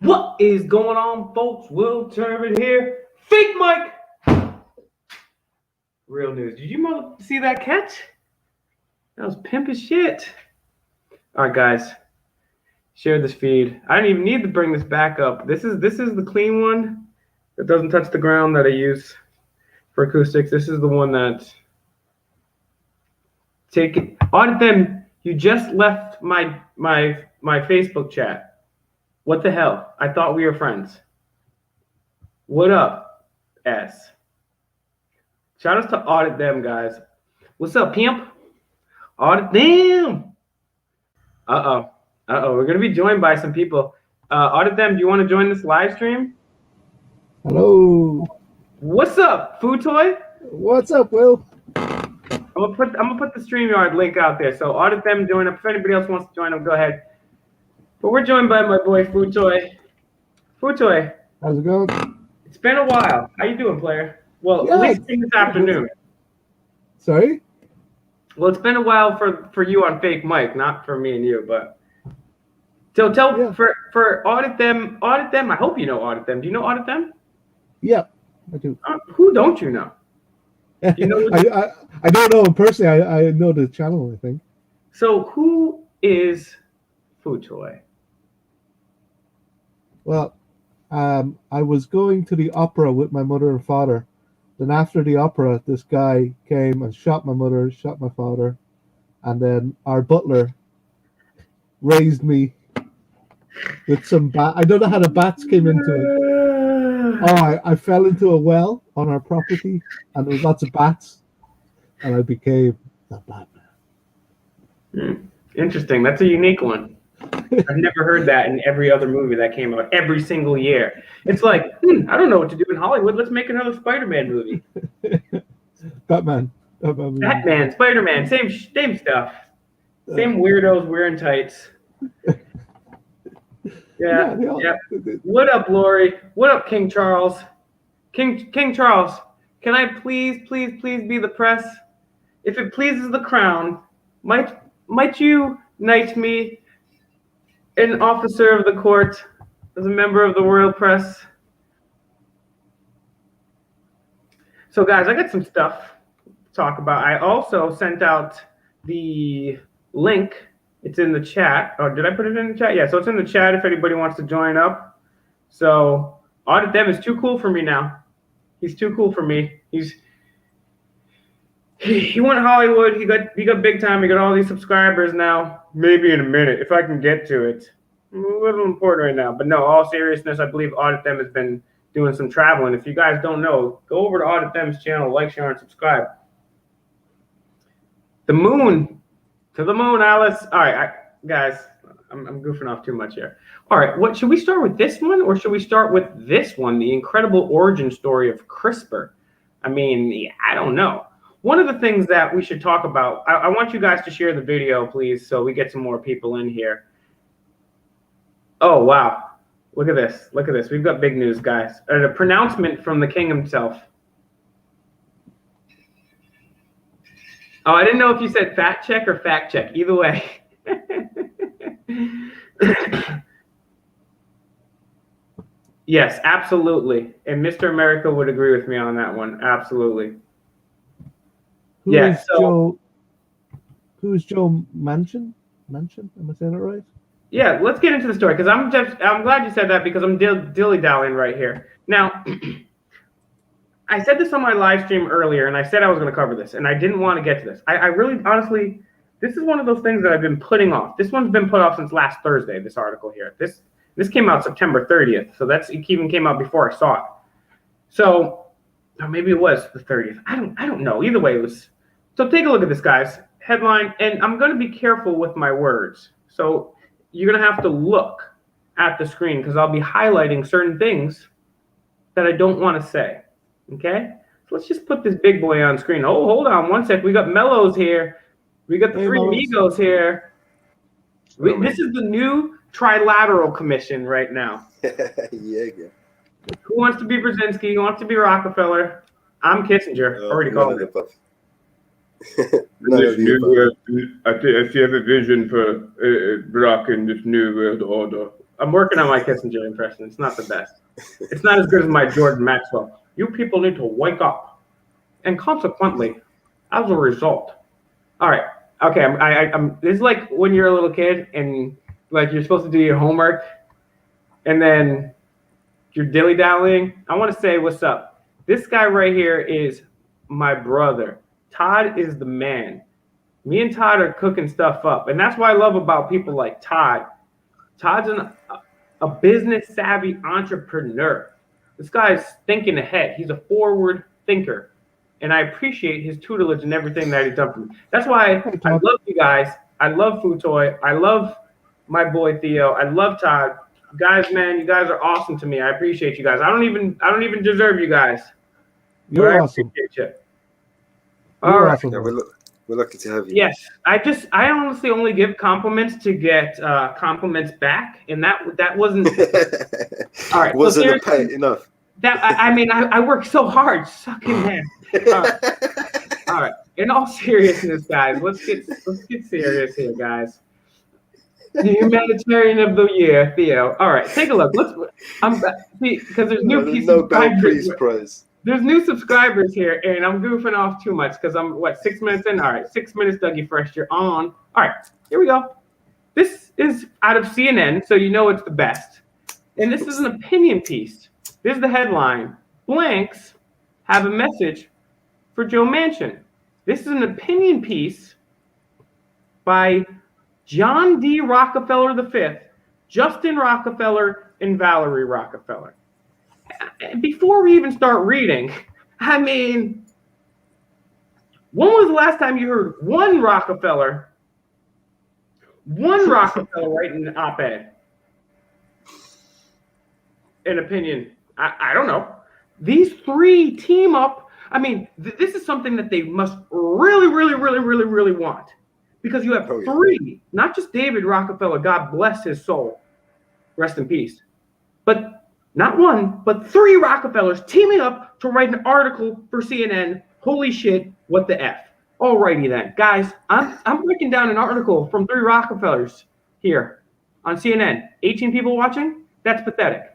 What is going on, folks? Will Turbin here. Fake Mike. Real news. Did you see that catch? That was pimp as shit. All right, guys. Share this feed. I don't even need to bring this back up. This is the clean one that doesn't touch the ground that I use for acoustics. This is the one that take it. Audit them. You just left my Facebook chat. What the hell? I thought we were friends. What up, S? Shout out to Audit Them, guys. What's up, pimp? Audit Them. Uh-oh. We're going to be joined by some people. Audit Them, do you want to join this live stream? Hello. What's up, Food Toy? What's up, Will? I'm gonna put the StreamYard link out there. So Audit Them, join up. If anybody else wants to join them, go ahead. But we're joined by my boy Food Toy. Food Toy. How's it going? It's been a while. How you doing, player? Well, yeah, at least this afternoon. Sorry? Well, it's been a while for you on Fake Mike, not for me and you, but so for Audit Them. I hope you know Audit Them. Do you know Audit Them? Yeah, I do. Who don't you know? Do you know I don't know him personally. I know the channel, I think. So who is Food Toy? Well, I was going to the opera with my mother and father. Then after the opera, this guy came and shot my mother, shot my father, and then our butler raised me with some bat. I don't know how the bats came into it. Oh, I fell into a well on our property, and there was lots of bats, and I became the Batman. Interesting. That's a unique one. I've never heard that in every other movie that came out every single year. It's like, I don't know what to do in Hollywood. Let's make another Spider-Man movie. Batman, Spider-Man, same stuff. Same weirdos wearing tights. Yeah. What up, Lori? What up, King Charles? King Charles, can I please be the press? If it pleases the crown, might you knight me an officer of the court as a member of the royal press? So, guys, I got some stuff to talk about. I also sent out the link. It's in the chat. Oh, did I put it in the chat? Yeah, so it's in the chat if anybody wants to join up. So, Audit Them is too cool for me now. He's too cool for me. He went to Hollywood. He got big time. He got all these subscribers now. Maybe in a minute, if I can get to it. A little important right now. But no, all seriousness, I believe Audit Them has been doing some traveling. If you guys don't know, go over to Audit Them's channel, like, share, and subscribe. The moon. To the moon, Alice. All right, guys, I'm goofing off too much here. All right, what should we start with, this one, or should we start with this one, the incredible origin story of CRISPR? I mean, I don't know. One of the things that we should talk about, I want you guys to share the video, please, so we get some more people in here. Oh, wow. Look at this. Look at this. We've got big news, guys. A pronouncement from the king himself. Oh, I didn't know if you said fact check or fact check. Either way. Yes, absolutely. And Mr. America would agree with me on that one. Absolutely. Who's Joe Manchin? Manchin? Am I saying it right? Yeah, let's get into the story, because I'm glad you said that, because I'm dilly-dallying right here. Now, I said this on my live stream earlier, and I said I was going to cover this, and I didn't want to get to this. I really, honestly, this is one of those things that I've been putting off. This one's been put off since last Thursday, this article here. This came out September 30th, so it even came out before I saw it. So, or maybe it was the 30th. I don't know. Either way, it was. So take a look at this, guys. Headline, and I'm going to be careful with my words. So you're going to have to look at the screen, because I'll be highlighting certain things that I don't want to say. Okay? So let's just put this big boy on screen. Oh, hold on one sec. We got Mellows here. We got the Three Amigos here. This is the new Trilateral Commission right now. Yeah. Who wants to be Brzezinski? Who wants to be Rockefeller? I'm Kissinger. Already called it. I see a vision for Barack in this new world order. I'm working on my Kissinger impression. It's not the best. It's not as good as my Jordan Maxwell. You people need to wake up. And consequently, as a result. All right. Okay. I'm this is like when you're a little kid and like you're supposed to do your homework and then you're dilly-dallying. I want to say what's up. This guy right here is my brother. Todd is the man. Me and Todd are cooking stuff up. And that's what I love about people like Todd. Todd's a business savvy entrepreneur. This guy's thinking ahead. He's a forward thinker. And I appreciate his tutelage and everything that he's done for me. That's why I love you guys. I love Futoy. I love my boy Theo. I love Todd. Guys, man, you guys are awesome to me. I appreciate you guys. I don't even deserve you guys. You're awesome. All right. Yeah, we're lucky to have you. Yes, I honestly only give compliments to get compliments back, and that wasn't all right. Wasn't enough. I work so hard, sucking head. All right. In all seriousness, guys, let's get serious here, guys. The humanitarian of the year, Theo. All right, take a look. Because there's new Nobel Peace Prize. There's new subscribers here, and I'm goofing off too much because I'm 6 minutes in. All right, 6 minutes, Dougie Fresh. You're on. All right, here we go. This is out of CNN, so you know it's the best. And this is an opinion piece. This is the headline: Blanks have a message for Joe Manchin. This is an opinion piece by John D. Rockefeller V, Justin Rockefeller, and Valerie Rockefeller. Before we even start reading, when was the last time you heard one Rockefeller writing an op-ed? An opinion. I don't know. These three team up. This is something that they must really, really, really, really, really want. Because you have three, not just David Rockefeller, God bless his soul, rest in peace, but not one, but three Rockefellers teaming up to write an article for CNN. Holy shit, what the F. Alrighty then. Guys, I'm breaking down an article from three Rockefellers here on CNN. 18 people watching? That's pathetic.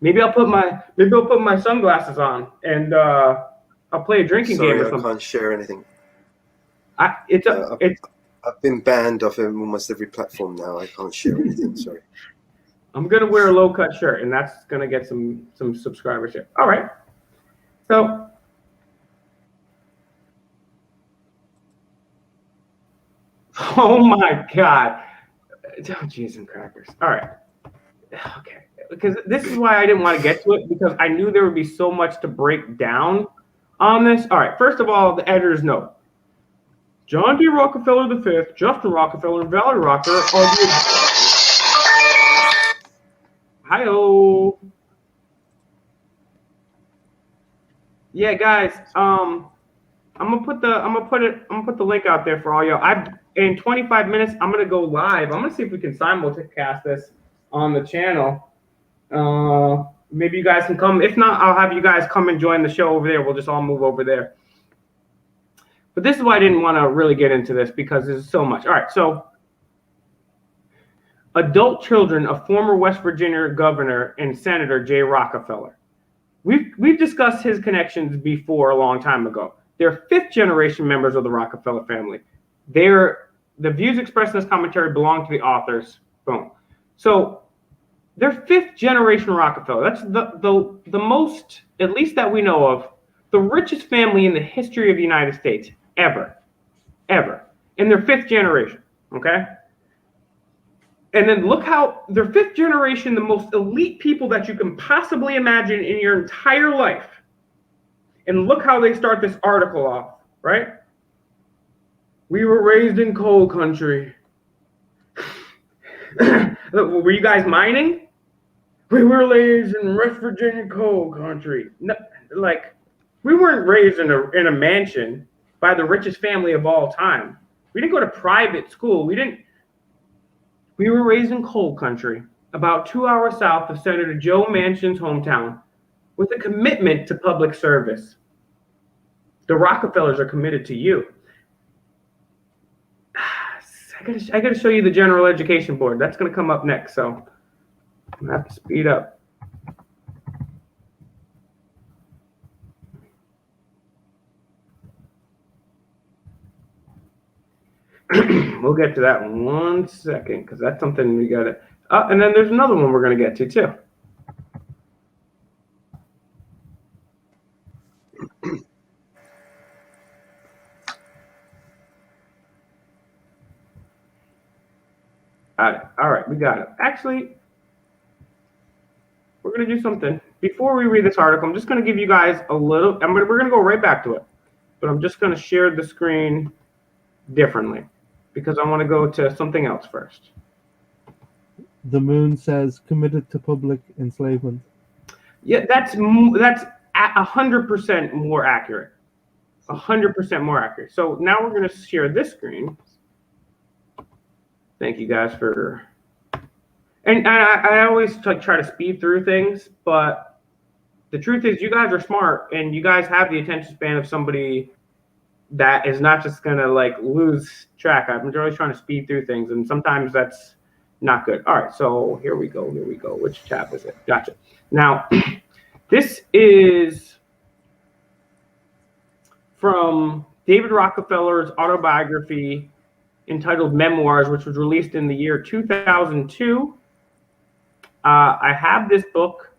Maybe I'll put my sunglasses on and I'll play a drinking game or something. I can't share anything. I've been banned off almost every platform now. I can't share anything. Sorry. I'm gonna wear a low-cut shirt, and that's gonna get some subscribers here. All right. So, oh my God, oh cheese and crackers. All right. Okay. Because this is why I didn't want to get to it, because I knew there would be so much to break down on this. All right. First of all, the editor's note. John D. Rockefeller V, Justin Rockefeller, and Valerie Rockefeller are the... Hi-oh. Yeah, guys. I'm gonna put the link out there for all y'all. In 25 minutes, I'm gonna go live. I'm gonna see if we can simulcast this on the channel. Maybe you guys can come. If not, I'll have you guys come and join the show over there. We'll just all move over there. But this is why I didn't want to really get into this, because there's so much. All right, so adult children of former West Virginia Governor and Senator Jay Rockefeller. We've discussed his connections before a long time ago. They're fifth-generation members of the Rockefeller family. The views expressed in this commentary belong to the authors. Boom. So they're fifth-generation Rockefeller. That's the most, at least that we know of, the richest family in the history of the United States ever. And they're fifth generation, okay? And then look how they're fifth generation, the most elite people that you can possibly imagine in your entire life. And look how they start this article off, right? We were raised in coal country. Were you guys mining? We were raised in West Virginia coal country. No, we weren't raised in a mansion by the richest family of all time. We didn't go to private school. We were raised in coal country, about 2 hours south of Senator Joe Manchin's hometown, with a commitment to public service. The Rockefellers are committed to you. I gotta show you the General Education Board. That's gonna come up next. So I have to speed up. We'll get to that in 1 second because that's something we got to. And then there's another one we're going to get to too. All right, we got it. Actually, we're going to do something. Before we read this article, I'm just going to give you guys a little. We're going to go right back to it, but I'm just going to share the screen differently because I want to go to something else first. The Moon says committed to public enslavement. Yeah, that's 100% more accurate. 100% more accurate. So now we're going to share this screen. Thank you guys for. And I always try to speed through things, but the truth is, you guys are smart, and you guys have the attention span of somebody that is not just gonna like lose track. I'm always trying to speed through things, and sometimes that's not good. All right, so here we go. Here we go. Which tab is it? Gotcha. Now, this is from David Rockefeller's autobiography entitled Memoirs, which was released in the year 2002. I have this book.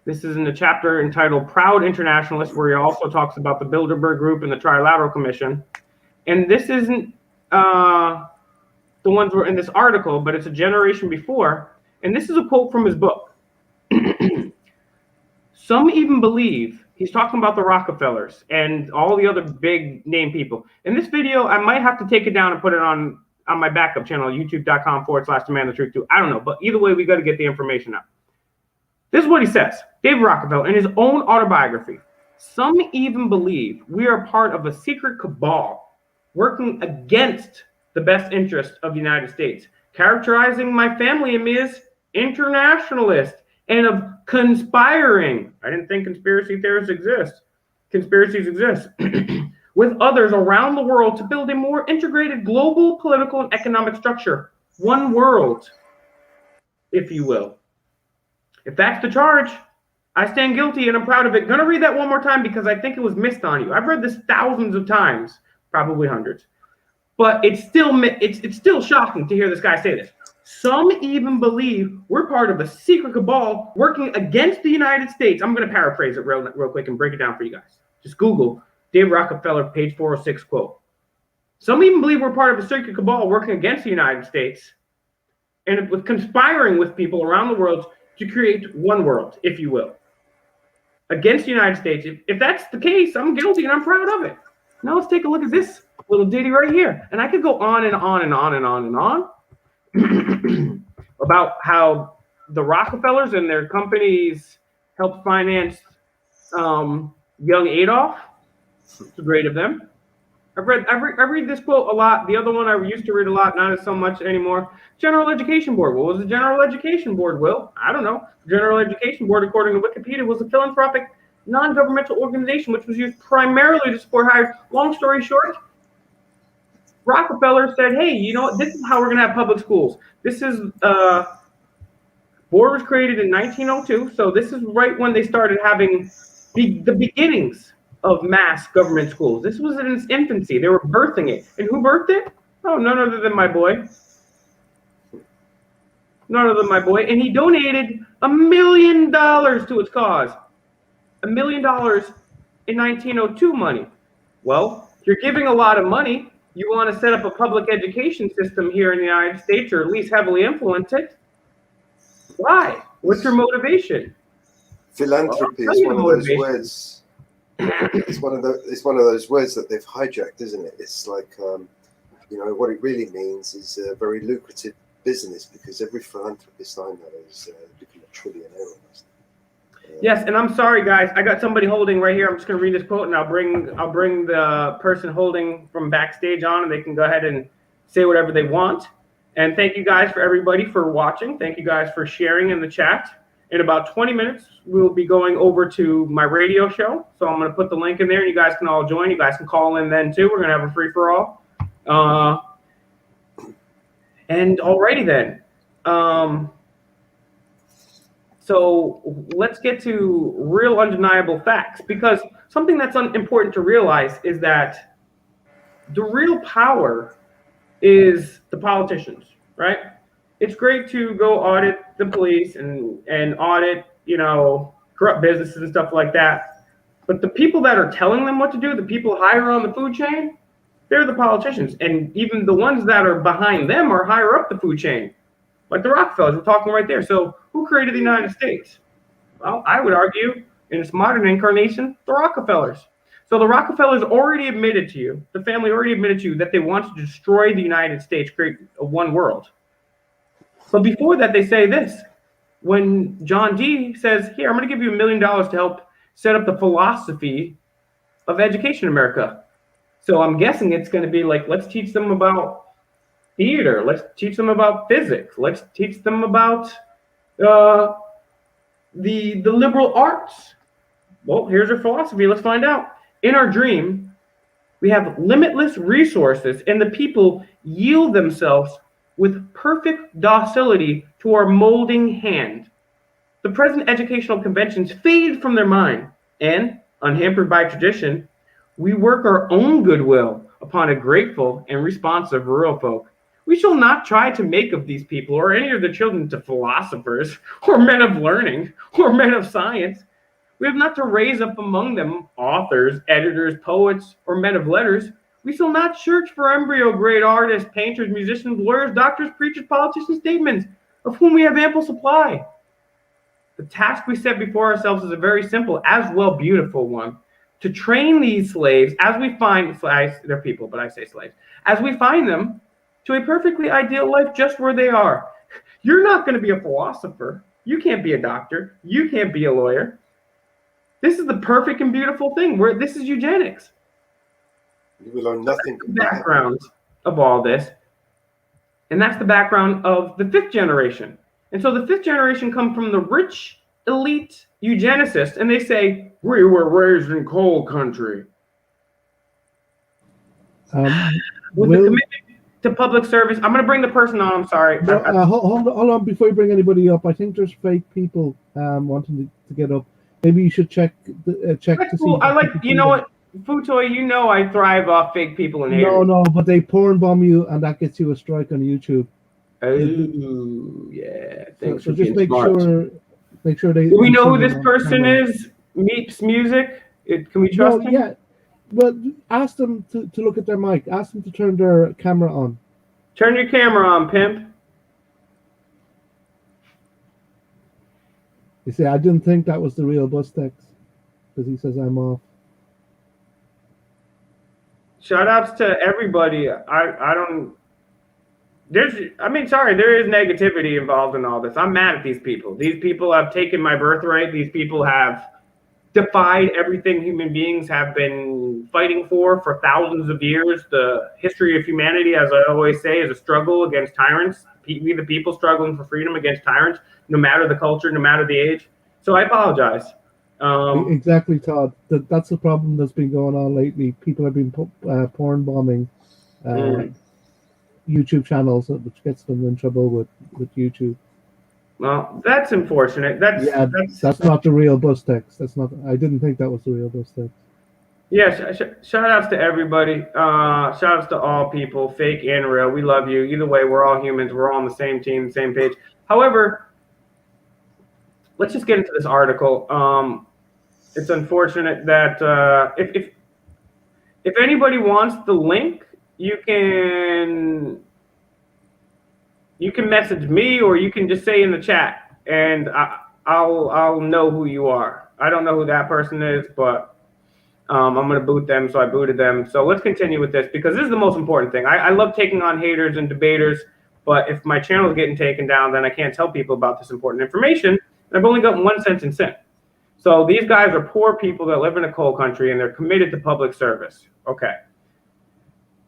This is in the chapter entitled Proud Internationalist, where he also talks about the Bilderberg Group and the Trilateral Commission. And this isn't the ones were in this article, but it's a generation before. And this is a quote from his book. Some even believe, he's talking about the Rockefellers and all the other big name people. In this video, I might have to take it down and put it on my backup channel, youtube.com/demandthetruth2. I don't know, but either way, we got to get the information out. This is what he says, David Rockefeller, in his own autobiography. Some even believe we are part of a secret cabal working against the best interest of the United States, characterizing my family and me as internationalist and of conspiring. I didn't think conspiracy theories exist. Conspiracies exist. With others around the world to build a more integrated global political and economic structure. One world, if you will. If that's the charge, I stand guilty and I'm proud of it. Gonna read that one more time because I think it was missed on you. I've read this thousands of times, probably hundreds. But it's still shocking to hear this guy say this. Some even believe we're part of a secret cabal working against the United States. I'm going to paraphrase it real quick and break it down for you guys. Just Google David Rockefeller, page 406 quote. Some even believe we're part of a secret cabal working against the United States and with conspiring with people around the world to create one world, if you will, against the United States. If that's the case, I'm guilty and I'm proud of it. Now let's take a look at this little ditty right here. And I could go on and on and on and on and on about how the Rockefellers and their companies helped finance young Adolf. It's great of them. I read this quote a lot. The other one I used to read a lot, not so much anymore. General Education Board. What was the General Education Board, Will? I don't know. General Education Board, according to Wikipedia, was a philanthropic, non-governmental organization which was used primarily to support higher. Long story short, Rockefeller said, hey, you know what? This is how we're going to have public schools. This is, board was created in 1902. So this is right when they started having the beginnings of mass government schools. This was in its infancy. They were birthing it. And who birthed it? Oh, none other than my boy. None other than my boy. And he donated $1 million to its cause. $1 million in 1902 money. Well, you're giving a lot of money. You want to set up a public education system here in the United States, or at least heavily influence it. Why? What's your motivation? Philanthropy is one of those words. It's one of those words that they've hijacked, isn't it? It's like, what it really means is a very lucrative business because every philanthropist I know is become a trillionaire. Yes, and I'm sorry, guys. I got somebody holding right here. I'm just going to read this quote, and I'll bring the person holding from backstage on, and they can go ahead and say whatever they want. And thank you guys for everybody for watching. Thank you guys for sharing in the chat. In about 20 minutes, we'll be going over to my radio show. So I'm going to put the link in there, and you guys can all join. You guys can call in then, too. We're going to have a free-for-all. And alrighty then. So let's get to real undeniable facts, because something that's important to realize is that the real power is the politicians, right? It's great to go audit the police and audit, corrupt businesses and stuff like that. But the people that are telling them what to do, the people higher on the food chain, they're the politicians. And even the ones that are behind them are higher up the food chain, like the Rockefellers. We're talking right there. So who created the United States? Well, I would argue in its modern incarnation, the Rockefellers. So the Rockefellers already admitted to you, the family already admitted to you that they want to destroy the United States, create a one world. But before that, they say this. When John D says, here, I'm going to give you $1 million to help set up the philosophy of education in America. So I'm guessing it's going to be like, let's teach them about theater. Let's teach them about physics. Let's teach them about the liberal arts. Well, here's our philosophy. Let's find out. In our dream, we have limitless resources, and the people yield themselves with perfect docility to our molding hand. The present educational conventions fade from their mind, and, unhampered by tradition, we work our own goodwill upon a grateful and responsive rural folk. We shall not try to make of these people or any of their children to philosophers or men of learning or men of science. We have not to raise up among them authors, editors, poets, or men of letters. We shall not search for embryo grade artists, painters, musicians, lawyers, doctors, preachers, politicians, statesmen, of whom we have ample supply. The task we set before ourselves is a very simple, as well beautiful one. To train these slaves, as we find, they're people, but I say slaves, as we find them, to a perfectly ideal life just where they are. You're not going to be a philosopher. You can't be a doctor. You can't be a lawyer. This is the perfect and beautiful thing. This is eugenics. You will learn nothing. The background of all this, and that's the background of the fifth generation. And so the fifth generation come from the rich, elite eugenicists, and they say, we were raised in coal country. With the commitment to public service, I'm going to bring the person on. I'm sorry. No, hold on before you bring anybody up. I think there's fake people wanting to get up. Maybe you should check to see. I like, you know what, Futoy, I thrive off fake people and haters. No, but they porn bomb you, and that gets you a strike on YouTube. Oh, yeah. So just make sure they. Do we know who this person is? Meeps Music? Can we trust him? Yeah. Well, ask them to look at their mic. Ask them to turn their camera on. Turn your camera on, pimp. You see, I didn't think that was the real Bustex, because he says I'm off. Shout outs to everybody. There is negativity involved in all this. I'm mad at these people. These people have taken my birthright. These people have defied everything human beings have been fighting for thousands of years. The history of humanity, as I always say, is a struggle against tyrants. We the people struggling for freedom against tyrants, no matter the culture, no matter the age. So I apologize. Exactly, Todd. That's the problem that's been going on lately. People have been porn bombing YouTube channels, which gets them in trouble with YouTube. Well, that's unfortunate. That's not the real Bustex. That's not. I didn't think that was the real Bustex. Yes, shout outs to everybody. Shout outs to all people, fake and real. We love you. Either way, we're all humans. We're all on the same team, same page. However, let's just get into this article. It's unfortunate that if anybody wants the link, you can message me, or you can just say in the chat, and I'll know who you are. I don't know who that person is, but I'm going to boot them, so I booted them. So let's continue with this, because this is the most important thing. I love taking on haters and debaters, but if my channel is getting taken down, then I can't tell people about this important information, and I've only got 1 sentence in. So these guys are poor people that live in a coal country, and they're committed to public service. Okay.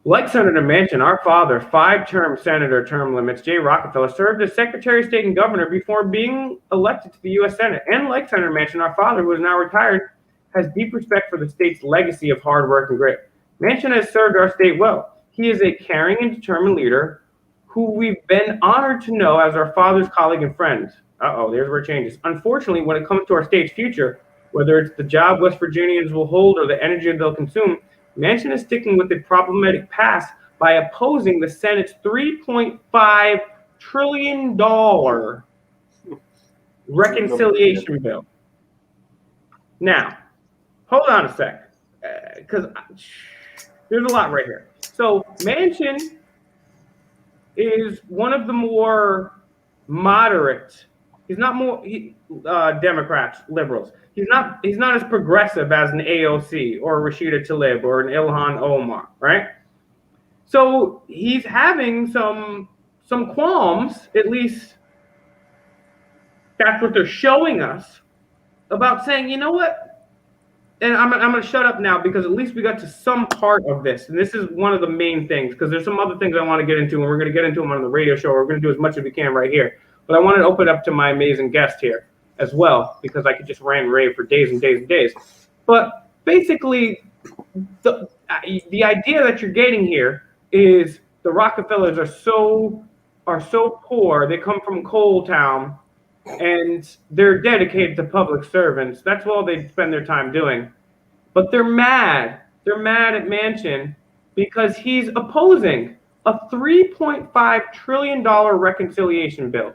Like Senator Manchin, our father, 5-term senator term limits, Jay Rockefeller, served as Secretary of State and Governor before being elected to the U.S. Senate. And like Senator Manchin, our father, who is now retired, has deep respect for the state's legacy of hard work and grit. Manchin has served our state well. He is a caring and determined leader who we've been honored to know as our father's colleague and friend. There's where it changes. Unfortunately, when it comes to our state's future, whether it's the job West Virginians will hold or the energy they'll consume, Manchin is sticking with a problematic past by opposing the Senate's $3.5 trillion reconciliation bill. Now, hold on a sec, because there's a lot right here. So Manchin is one of the more moderate. He's not more Democrats, liberals. He's not as progressive as an AOC or Rashida Tlaib or an Ilhan Omar, right? So he's having some qualms, at least that's what they're showing us, about saying, you know what? And I'm going to shut up now because at least we got to some part of this. And this is one of the main things, because there's some other things I want to get into, and we're going to get into them on the radio show. We're going to do as much as we can right here. But I want to open up to my amazing guest here as well, because I could just rant and rave for days and days and days. But basically, the idea that you're getting here is the Rockefellers are so poor. They come from Coal Town, and they're dedicated to public servants. That's all they spend their time doing. But they're mad. They're mad at Manchin because he's opposing a $3.5 trillion reconciliation bill.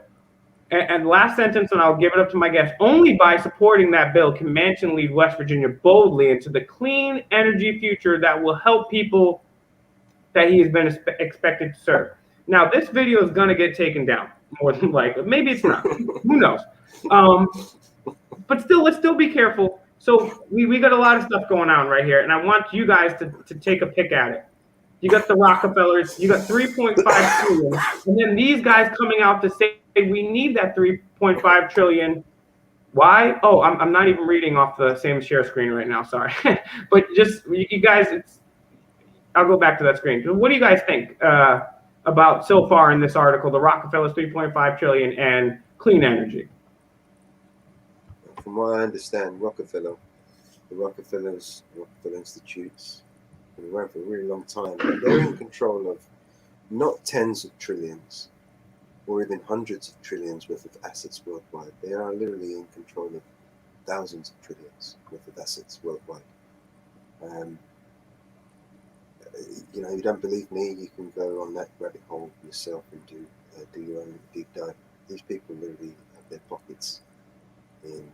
And last sentence, and I'll give it up to my guest, only by supporting that bill can Manchin lead West Virginia boldly into the clean energy future that will help people that he has been expected to serve. Now, this video is going to get taken down, more than likely. Maybe it's not. Who knows? But still, let's still be careful. So we got a lot of stuff going on right here, and I want you guys to take a pick at it. You got the Rockefellers, you got 3.5 trillion, and then these guys coming out to say we need that 3.5 trillion. Why? Oh, I'm not even reading off the same share screen right now. Sorry, but just you guys, I'll go back to that screen. What do you guys think about so far in this article? The Rockefellers 3.5 trillion and clean energy. From what I understand, the Rockefeller Institutes, been around for a really long time. They're in control of not tens of trillions or even hundreds of trillions worth of assets worldwide. They are literally in control of thousands of trillions worth of assets worldwide. You don't believe me, you can go on that rabbit hole yourself and do your own deep dive. These people literally have their pockets in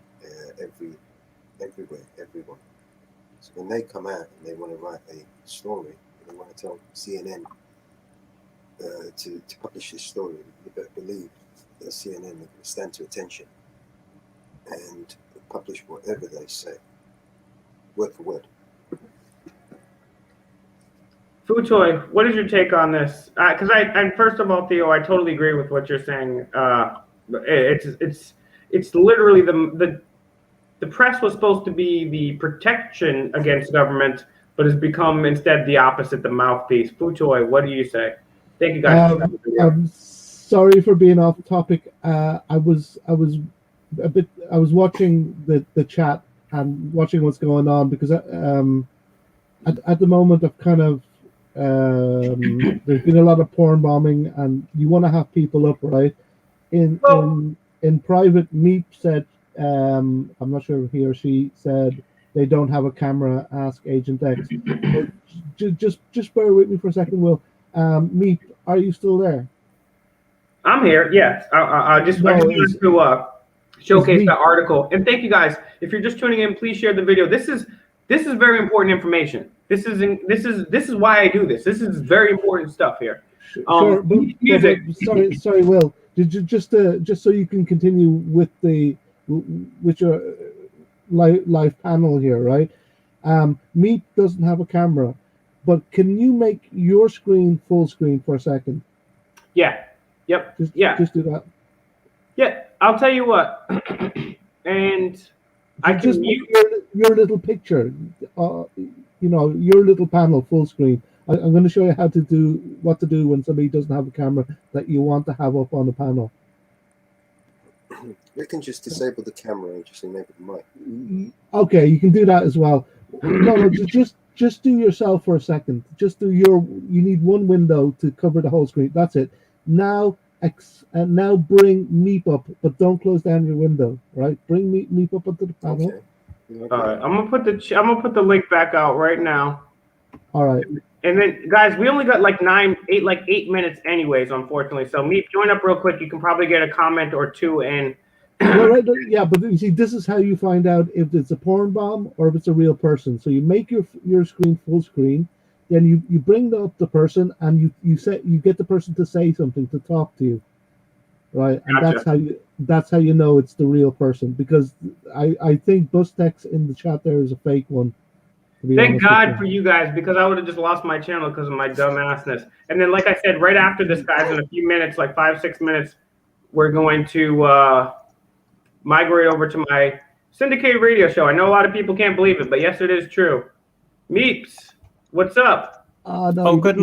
everywhere, everyone. So when they come out and they want to write a story, they want to tell CNN to publish this story, you better believe that CNN are going to stand to attention and publish whatever they say, word for word. Futoy, what is your take on this? Because I first of all, Theo, I totally agree with what you're saying. It's literally the press was supposed to be the protection against government, but has become instead the opposite, the mouthpiece. Futoy, what do you say? Thank you guys. I'm sorry for being off topic. I was watching the chat and watching what's going on because at the moment I've kind of there's been a lot of porn bombing and you want to have people up, right? In private, Meep said, I'm not sure if he or she said they don't have a camera, ask Agent X. just bear with me for a second, Will. Meep, are you still there? I'm here, yes. I just wanted to showcase the article. And thank you guys. If you're just tuning in, please share the video. This is very important information. This is why I do this. This is very important stuff here. Sure, music. Sorry, Will. Just so you can continue with your live panel here, right? Meep doesn't have a camera, but can you make your screen full screen for a second? Yeah. Yep. Just do that. Yeah, I'll tell you what. And I can just mute your little picture. Your little panel full screen. I'm going to show you what to do when somebody doesn't have a camera that you want to have up on the panel. We can just disable the camera and just enable the mic. Okay, you can do that as well. No, just do yourself for a second. Just do you need one window to cover the whole screen. That's it. Now and now bring Meep up, but don't close down your window. Right? Bring Meep up onto the panel. Okay. All right, I'm gonna put the link back out right now. All right. And then, guys, we only got like 8 minutes anyways, unfortunately. So, Meep, join up real quick. You can probably get a comment or two in. Well, right, yeah, but you see, this is how you find out if it's a porn bomb or if it's a real person. So you make your screen full screen, then you bring up the person and you get the person to say something, to talk to you, right? And Gotcha. that's how you know it's the real person, because I think Bustex in the chat there is a fake one. Thank God for you guys, because I would have just lost my channel because of my dumb assness. And then, like I said, right after this, guys, in a few minutes, like 5-6 minutes, we're going to migrate over to my syndicated radio show. I know a lot of people can't believe it, but yes, it is true. Meeps, what's up? No, good.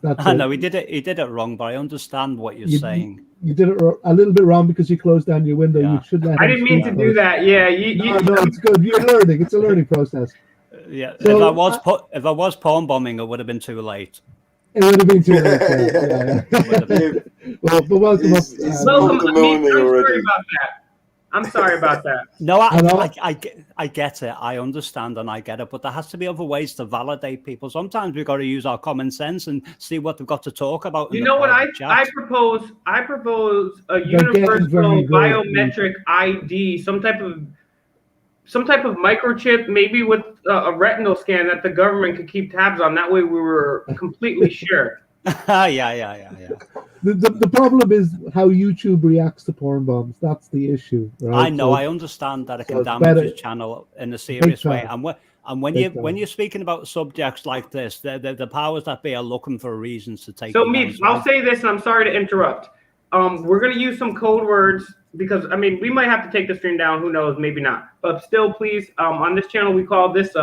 I know he did it wrong, but I understand what you're saying. You did it a little bit wrong because you closed down your window. Yeah. You should let I didn't mean to do that. Yeah, no, it's good. You're learning. It's a learning process. Yeah. So, if I was porn bombing, it would have been too late. It would have been too late. Yeah. Well, but welcome up. Welcome. I'm sorry about that. No, I get it. I understand and I get it. But there has to be other ways to validate people. Sometimes we've got to use our common sense and see what they've got to talk about. You know what I propose? I propose a universal biometric ID, some type of microchip, maybe with a retinal scan that the government could keep tabs on. That way we were completely sure. Yeah. The problem is how YouTube reacts to porn bombs. That's the issue, right? I know. I understand that it can damage his channel in a serious way. And when you're speaking about subjects like this, the powers that be are looking for reasons to take. So, Meeps, I'll say this, and I'm sorry to interrupt. We're going to use some code words because, I mean, we might have to take the stream down. Who knows? Maybe not. But still, please, on this channel, we call this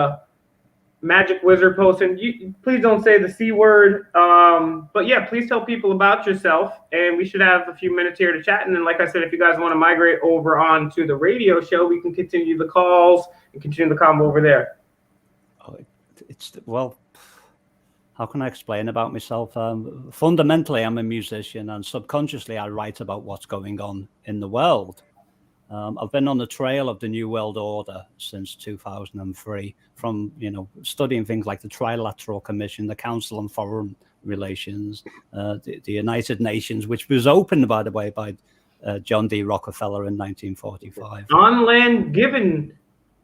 Magic Wizard Post. And please don't say the C word. But, yeah, please tell people about yourself. And we should have a few minutes here to chat. And then, like I said, if you guys want to migrate over onto the radio show, we can continue the calls and continue the combo over there. Well, how can I explain about myself? Fundamentally, I'm a musician, and subconsciously, I write about what's going on in the world. I've been on the trail of the New World Order since 2003, from studying things like the Trilateral Commission, the Council on Foreign Relations, the United Nations, which was opened, by the way, by John D. Rockefeller in 1945. On land given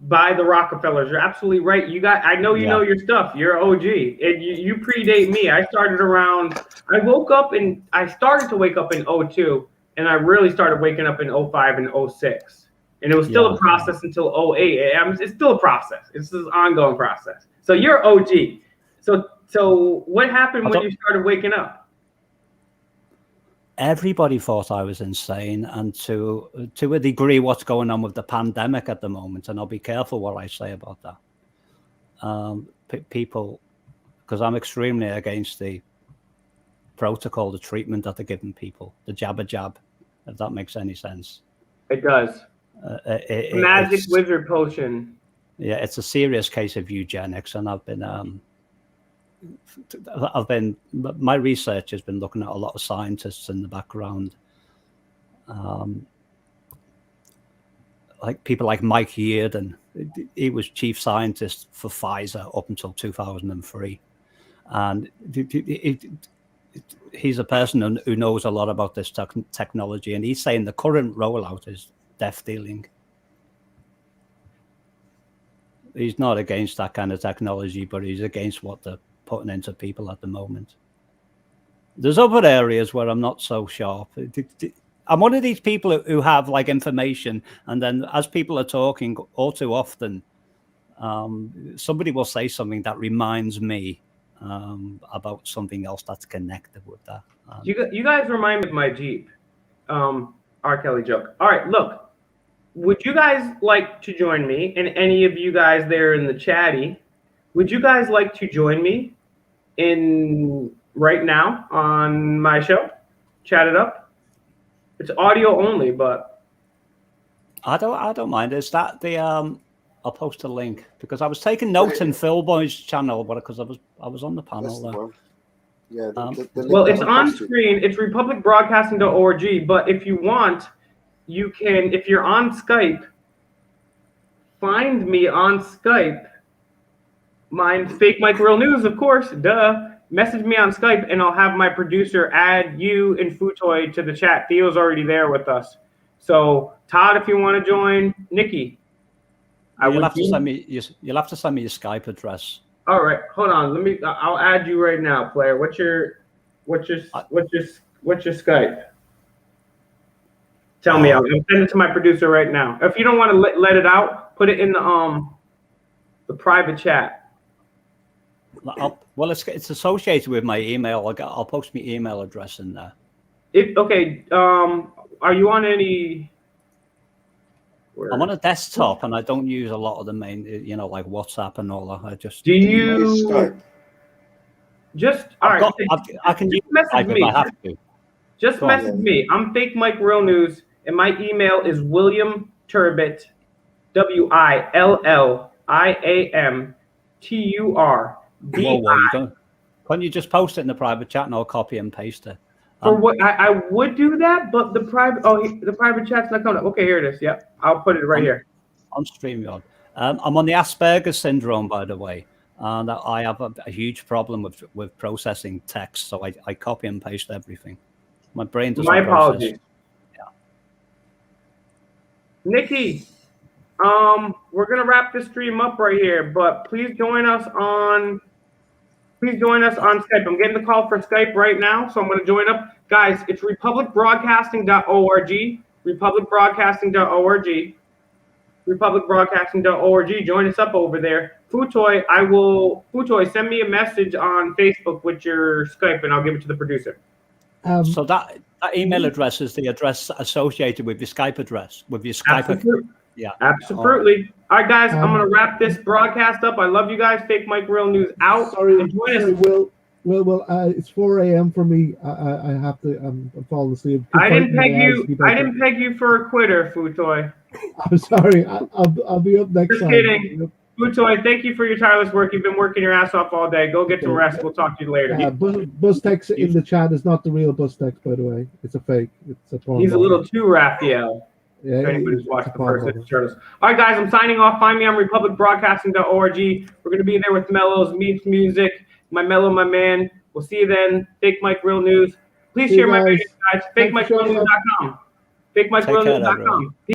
by the Rockefellers. You're absolutely right. I know you know your stuff. You're OG. And you predate me. I started to wake up in 02, and I really started waking up in 05 and 06. And it was still a process until 08. It's still a process. It's an ongoing process. So you're OG. So what happened when you started waking up? Everybody thought I was insane, and to a degree, what's going on with the pandemic at the moment, and I'll be careful what I say about that. People, because I'm extremely against the protocol, the treatment that they're giving people, the jab, if that makes any sense. It does. Magic wizard potion. Yeah, it's a serious case of eugenics, and my research has been looking at a lot of scientists in the background, like people like Mikey. He was chief scientist for Pfizer up until 2003, and he's a person who knows a lot about this technology, and he's saying the current rollout is death dealing. He's not against that kind of technology, but he's against what they're putting into people at the moment. There's other areas where I'm not so sharp. I'm one of these people who have like information, and then as people are talking, all too often, somebody will say something that reminds me about something else that's connected with that. You guys remind me of my Jeep. R. Kelly joke. All right, look. Would you guys like to join me, and any of you guys there in the chatty, would you guys like to join me right now on my show? Chat it up. It's audio only, but I don't mind. Is that the I'll post a link because I was taking notes in Phil Boi's channel, but because I was on the panel. Yeah. The Well, link it's that on I posted. screen. It's republicbroadcasting.org. But if you want, you can. If you're on Skype, find me on Skype. Mine's Fake Mike Real News, of course. Duh. Message me on Skype, and I'll have my producer add you and Futoy to the chat. Theo's already there with us. So Todd, if you want to join, Nikki. You'll have to send me your Skype address. All right, hold on. I'll add you right now, player. What's your Skype? Tell me. I'll send it to my producer right now. If you don't want to let it out, put it in the private chat. Well, it's associated with my email. I'll post my email address in there. Okay. Are you on any? I'm on a desktop, and I don't use a lot of the main, like WhatsApp and all that. I just do you use Skype? Just all right. I can use Skype if I have to. Just message me. I'm Fake Mike Real News, and my email is William Turbit, WILLIAMTUR. Whoa, can't you just post it in the private chat and I'll copy and paste it? For what I would do that, but the private chat's not coming up. Okay, here it is. Yep, I'll put it right here on StreamYard. I'm on the Asperger's syndrome, by the way, and I have a huge problem with processing text, so I copy and paste everything. My brain doesn't. My apologies. Yeah. Nikki, we're gonna wrap this stream up right here, but please join us on Skype. I'm getting the call for Skype right now, so I'm going to join up. Guys, it's republicbroadcasting.org, republicbroadcasting.org, republicbroadcasting.org. Join us up over there. Futoy, send me a message on Facebook with your Skype, and I'll give it to the producer. So that email address is the address associated with your Skype address, with your Skype account. Yeah, absolutely. All right, guys, I'm gonna wrap this broadcast up. I love you guys. Fake Mike Real News out. Sorry, Will. It's 4 a.m. for me. I have to. I'm falling asleep. I didn't peg you for a quitter, Futoy. I'm sorry. I'll be up next time. Just kidding. Futoy, thank you for your tireless work. You've been working your ass off all day. Go get some rest. We'll talk to you later. Bus text in the chat is not the real bus text, by the way. It's a fake. It's a porn. He's a little too Raphael. Yeah, if anybody's watched the first Turtles. All right, guys, I'm signing off. Find me on republicbroadcasting.org. We're going to be there with Mellows, Meets Music, my man. We'll see you then. Fake Mike Real News. Please share my videos, guys. FakeMikeRealNews.com. FakeMikeRealNews.com.